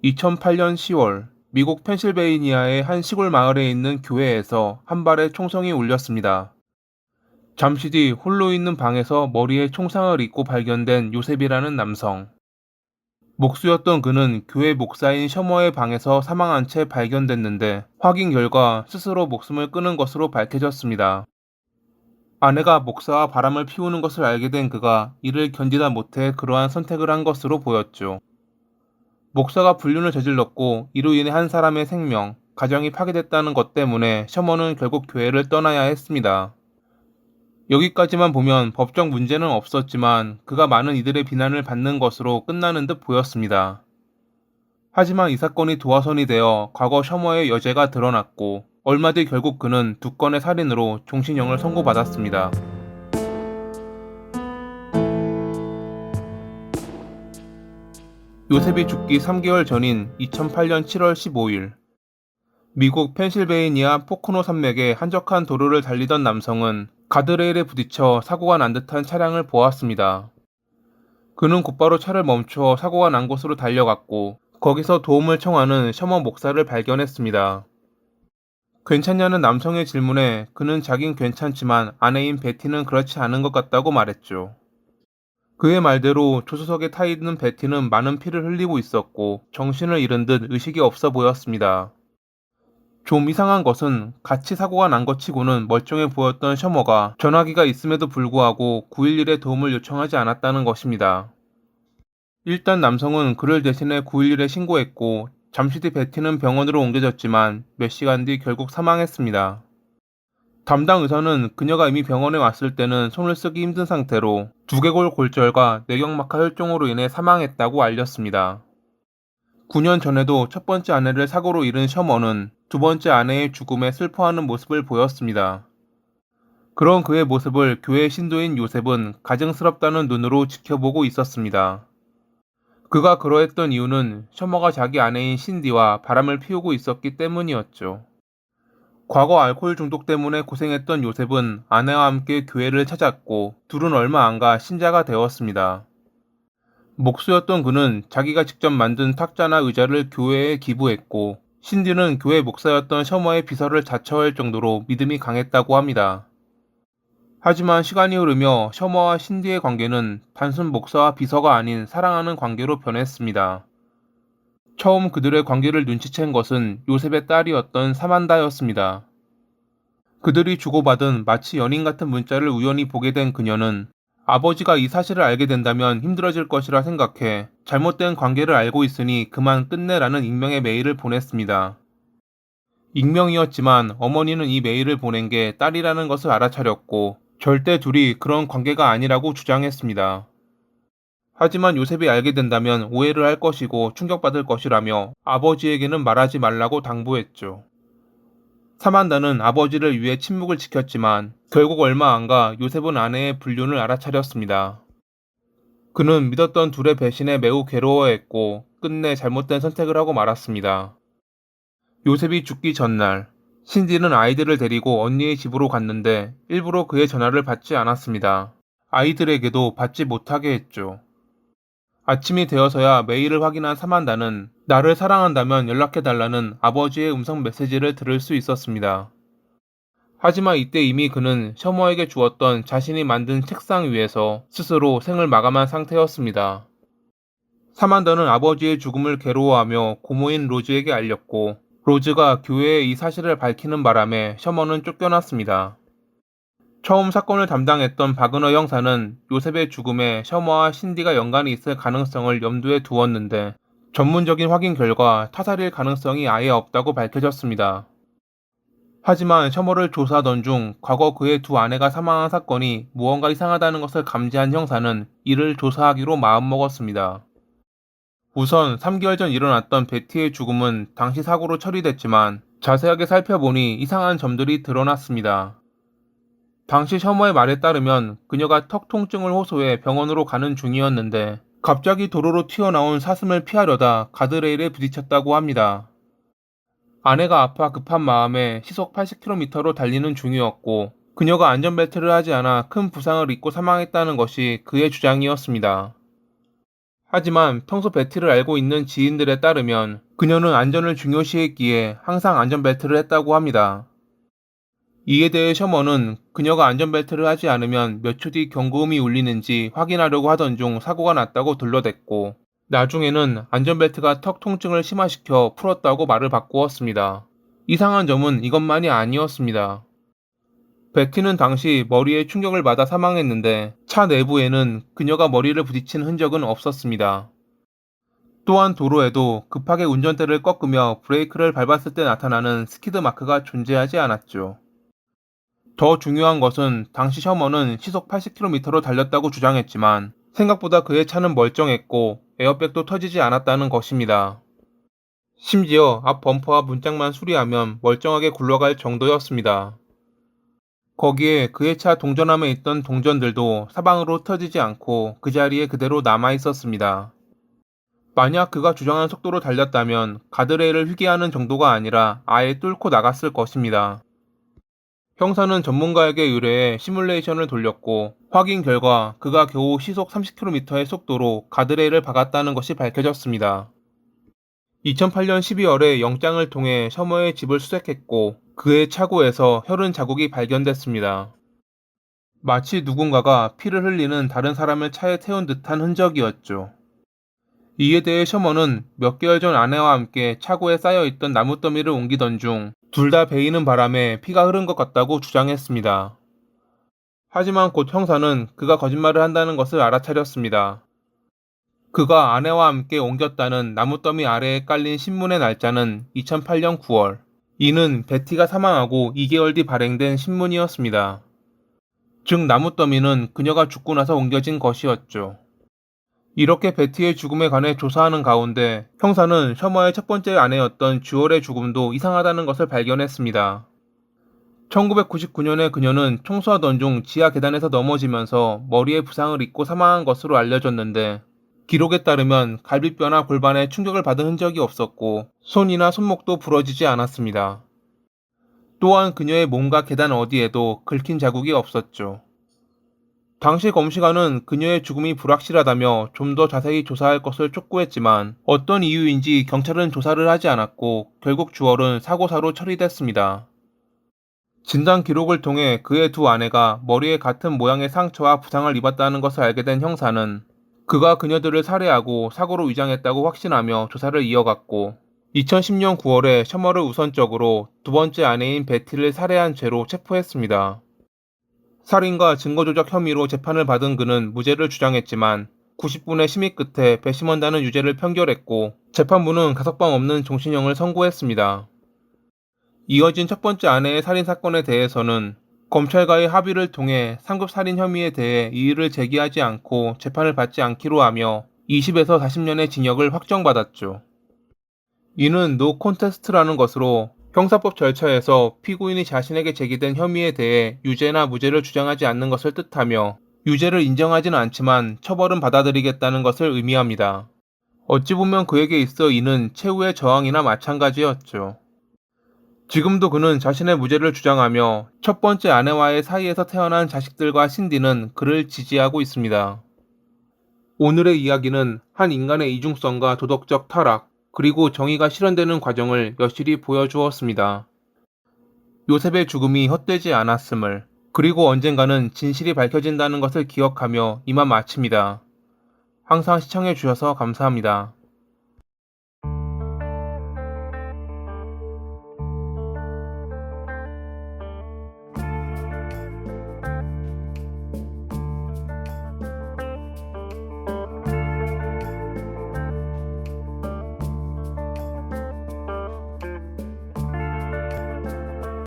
2008년 10월, 미국 펜실베이니아의 한 시골 마을에 있는 교회에서 한 발의 총성이 울렸습니다. 잠시 뒤 홀로 있는 방에서 머리에 총상을 입고 발견된 요셉이라는 남성. 목수였던 그는 교회 목사인 셔머의 방에서 사망한 채 발견됐는데 확인 결과 스스로 목숨을 끊은 것으로 밝혀졌습니다. 아내가 목사와 바람을 피우는 것을 알게 된 그가 이를 견디다 못해 그러한 선택을 한 것으로 보였죠. 목사가 불륜을 저질렀고 이로 인해 한 사람의 생명, 가정이 파괴됐다는 것 때문에 셔먼은 결국 교회를 떠나야 했습니다. 여기까지만 보면 법적 문제는 없었지만 그가 많은 이들의 비난을 받는 것으로 끝나는 듯 보였습니다. 하지만 이 사건이 도화선이 되어 과거 셔머의 여죄가 드러났고 얼마 뒤 결국 그는 2건의 살인으로 종신형을 선고받았습니다. 요셉이 죽기 3개월 전인 2008년 7월 15일, 미국 펜실베이니아 포코노 산맥의 한적한 도로를 달리던 남성은 가드레일에 부딪혀 사고가 난 듯한 차량을 보았습니다. 그는 곧바로 차를 멈춰 사고가 난 곳으로 달려갔고 거기서 도움을 청하는 셔머 목사를 발견했습니다. 괜찮냐는 남성의 질문에 그는 자긴 괜찮지만 아내인 베티는 그렇지 않은 것 같다고 말했죠. 그의 말대로 조수석에 타 있는 베티는 많은 피를 흘리고 있었고 정신을 잃은 듯 의식이 없어 보였습니다. 좀 이상한 것은 같이 사고가 난 것 치고는 멀쩡해 보였던 셔머가 전화기가 있음에도 불구하고 911에 도움을 요청하지 않았다는 것입니다. 일단 남성은 그를 대신해 911에 신고했고 잠시 뒤 베티는 병원으로 옮겨졌지만 몇 시간 뒤 결국 사망했습니다. 담당 의사는 그녀가 이미 병원에 왔을 때는 손을 쓰기 힘든 상태로 두개골 골절과 뇌경막하 혈종으로 인해 사망했다고 알렸습니다. 9년 전에도 첫 번째 아내를 사고로 잃은 셔머는 두 번째 아내의 죽음에 슬퍼하는 모습을 보였습니다. 그런 그의 모습을 교회 신도인 요셉은 가증스럽다는 눈으로 지켜보고 있었습니다. 그가 그러했던 이유는 셔머가 자기 아내인 신디와 바람을 피우고 있었기 때문이었죠. 과거 알코올 중독 때문에 고생했던 요셉은 아내와 함께 교회를 찾았고 둘은 얼마 안 가 신자가 되었습니다. 목수였던 그는 자기가 직접 만든 탁자나 의자를 교회에 기부했고 신디는 교회 목사였던 셔머의 비서를 자처할 정도로 믿음이 강했다고 합니다. 하지만 시간이 흐르며 셔머와 신디의 관계는 단순 목사와 비서가 아닌 사랑하는 관계로 변했습니다. 처음 그들의 관계를 눈치챈 것은 요셉의 딸이었던 사만다였습니다. 그들이 주고받은 마치 연인 같은 문자를 우연히 보게 된 그녀는 아버지가 이 사실을 알게 된다면 힘들어질 것이라 생각해 잘못된 관계를 알고 있으니 그만 끝내라는 익명의 메일을 보냈습니다. 익명이었지만 어머니는 이 메일을 보낸 게 딸이라는 것을 알아차렸고 절대 둘이 그런 관계가 아니라고 주장했습니다. 하지만 요셉이 알게 된다면 오해를 할 것이고 충격받을 것이라며 아버지에게는 말하지 말라고 당부했죠. 사만다는 아버지를 위해 침묵을 지켰지만 결국 얼마 안 가 요셉은 아내의 불륜을 알아차렸습니다. 그는 믿었던 둘의 배신에 매우 괴로워했고 끝내 잘못된 선택을 하고 말았습니다. 요셉이 죽기 전날, 신디는 아이들을 데리고 언니의 집으로 갔는데 일부러 그의 전화를 받지 않았습니다. 아이들에게도 받지 못하게 했죠. 아침이 되어서야 메일을 확인한 사만다는 나를 사랑한다면 연락해달라는 아버지의 음성 메시지를 들을 수 있었습니다. 하지만 이때 이미 그는 셔머에게 주었던 자신이 만든 책상 위에서 스스로 생을 마감한 상태였습니다. 사만다는 아버지의 죽음을 괴로워하며 고모인 로즈에게 알렸고 로즈가 교회에 이 사실을 밝히는 바람에 셔머는 쫓겨났습니다. 처음 사건을 담당했던 바그너 형사는 요셉의 죽음에 셔머와 신디가 연관이 있을 가능성을 염두에 두었는데 전문적인 확인 결과 타살일 가능성이 아예 없다고 밝혀졌습니다. 하지만 셔머를 조사하던 중 과거 그의 두 아내가 사망한 사건이 무언가 이상하다는 것을 감지한 형사는 이를 조사하기로 마음먹었습니다. 우선 3개월 전 일어났던 베티의 죽음은 당시 사고로 처리됐지만 자세하게 살펴보니 이상한 점들이 드러났습니다. 당시 셔머의 말에 따르면 그녀가 턱 통증을 호소해 병원으로 가는 중이었는데 갑자기 도로로 튀어나온 사슴을 피하려다 가드레일에 부딪혔다고 합니다. 아내가 아파 급한 마음에 시속 80km로 달리는 중이었고 그녀가 안전벨트를 하지 않아 큰 부상을 입고 사망했다는 것이 그의 주장이었습니다. 하지만 평소 베티를 알고 있는 지인들에 따르면 그녀는 안전을 중요시했기에 항상 안전벨트를 했다고 합니다. 이에 대해 셔먼은 그녀가 안전벨트를 하지 않으면 몇 초 뒤 경고음이 울리는지 확인하려고 하던 중 사고가 났다고 둘러댔고, 나중에는 안전벨트가 턱 통증을 심화시켜 풀었다고 말을 바꾸었습니다. 이상한 점은 이것만이 아니었습니다. 베티는 당시 머리에 충격을 받아 사망했는데 차 내부에는 그녀가 머리를 부딪힌 흔적은 없었습니다. 또한 도로에도 급하게 운전대를 꺾으며 브레이크를 밟았을 때 나타나는 스키드 마크가 존재하지 않았죠. 더 중요한 것은 당시 셔먼은 시속 80km로 달렸다고 주장했지만 생각보다 그의 차는 멀쩡했고 에어백도 터지지 않았다는 것입니다. 심지어 앞 범퍼와 문짝만 수리하면 멀쩡하게 굴러갈 정도였습니다. 거기에 그의 차 동전함에 있던 동전들도 사방으로 터지지 않고 그 자리에 그대로 남아 있었습니다. 만약 그가 주장한 속도로 달렸다면 가드레일을 휘게하는 정도가 아니라 아예 뚫고 나갔을 것입니다. 형사는 전문가에게 의뢰해 시뮬레이션을 돌렸고 확인 결과 그가 겨우 시속 30km의 속도로 가드레일을 박았다는 것이 밝혀졌습니다. 2008년 12월에 영장을 통해 셔머의 집을 수색했고 그의 차고에서 혈흔 자국이 발견됐습니다. 마치 누군가가 피를 흘리는 다른 사람을 차에 태운 듯한 흔적이었죠. 이에 대해 셔먼은 몇 개월 전 아내와 함께 차고에 쌓여있던 나뭇더미를 옮기던 중 둘 다 베이는 바람에 피가 흐른 것 같다고 주장했습니다. 하지만 곧 형사는 그가 거짓말을 한다는 것을 알아차렸습니다. 그가 아내와 함께 옮겼다는 나뭇더미 아래에 깔린 신문의 날짜는 2008년 9월. 이는 베티가 사망하고 2개월 뒤 발행된 신문이었습니다. 즉 나뭇더미는 그녀가 죽고 나서 옮겨진 것이었죠. 이렇게 베티의 죽음에 관해 조사하는 가운데 형사는 셔머의 첫 번째 아내였던 주얼의 죽음도 이상하다는 것을 발견했습니다. 1999년에 그녀는 청소하던 중 지하 계단에서 넘어지면서 머리에 부상을 입고 사망한 것으로 알려졌는데 기록에 따르면 갈비뼈나 골반에 충격을 받은 흔적이 없었고 손이나 손목도 부러지지 않았습니다. 또한 그녀의 몸과 계단 어디에도 긁힌 자국이 없었죠. 당시 검시관은 그녀의 죽음이 불확실하다며 좀 더 자세히 조사할 것을 촉구했지만 어떤 이유인지 경찰은 조사를 하지 않았고 결국 주얼은 사고사로 처리됐습니다. 진단 기록을 통해 그의 두 아내가 머리에 같은 모양의 상처와 부상을 입었다는 것을 알게 된 형사는 그가 그녀들을 살해하고 사고로 위장했다고 확신하며 조사를 이어갔고 2010년 9월에 셔머를 우선적으로 두 번째 아내인 베티를 살해한 죄로 체포했습니다. 살인과 증거조작 혐의로 재판을 받은 그는 무죄를 주장했지만 90분의 심의 끝에 배심원단은 유죄를 판결했고 재판부는 가석방 없는 종신형을 선고했습니다. 이어진 첫 번째 아내의 살인 사건에 대해서는 검찰과의 합의를 통해 3급 살인 혐의에 대해 이의를 제기하지 않고 재판을 받지 않기로 하며 20에서 40년의 징역을 확정받았죠. 이는 노 콘테스트라는 것으로 형사법 절차에서 피고인이 자신에게 제기된 혐의에 대해 유죄나 무죄를 주장하지 않는 것을 뜻하며 유죄를 인정하지는 않지만 처벌은 받아들이겠다는 것을 의미합니다. 어찌 보면 그에게 있어 이는 최후의 저항이나 마찬가지였죠. 지금도 그는 자신의 무죄를 주장하며 첫 번째 아내와의 사이에서 태어난 자식들과 신디는 그를 지지하고 있습니다. 오늘의 이야기는 한 인간의 이중성과 도덕적 타락, 그리고 정의가 실현되는 과정을 여실히 보여주었습니다. 요셉의 죽음이 헛되지 않았음을, 그리고 언젠가는 진실이 밝혀진다는 것을 기억하며 이만 마칩니다. 항상 시청해주셔서 감사합니다.